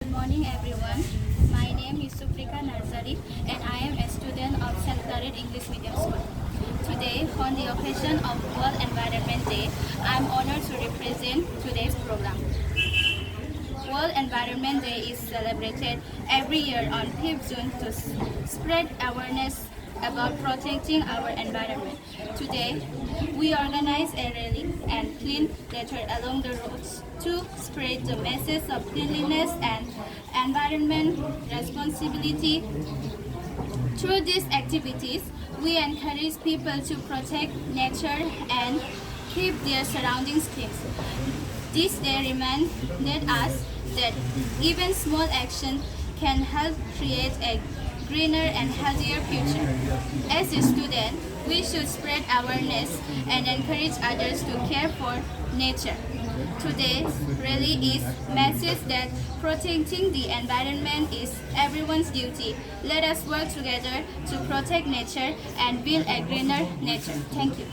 Good morning everyone. My name is Suprika Narzari and I am a student of Claret English Medium School. Today, on the occasion of World Environment Day, I am honored to represent today's program. World Environment Day is celebrated every year on 5th June to spread awareness about protecting our environment. Today, we organize a rally and clean litter along the roads to spread the message of cleanliness and environment responsibility. Through these activities, we encourage people to protect nature and keep their surroundings clean. This day reminded us that even small action can help create a greener and healthier future. As a student, we should spread awareness and encourage others to care for nature. Today's rally is a message that protecting the environment is everyone's duty. Let us work together to protect nature and build a greener nature. Thank you.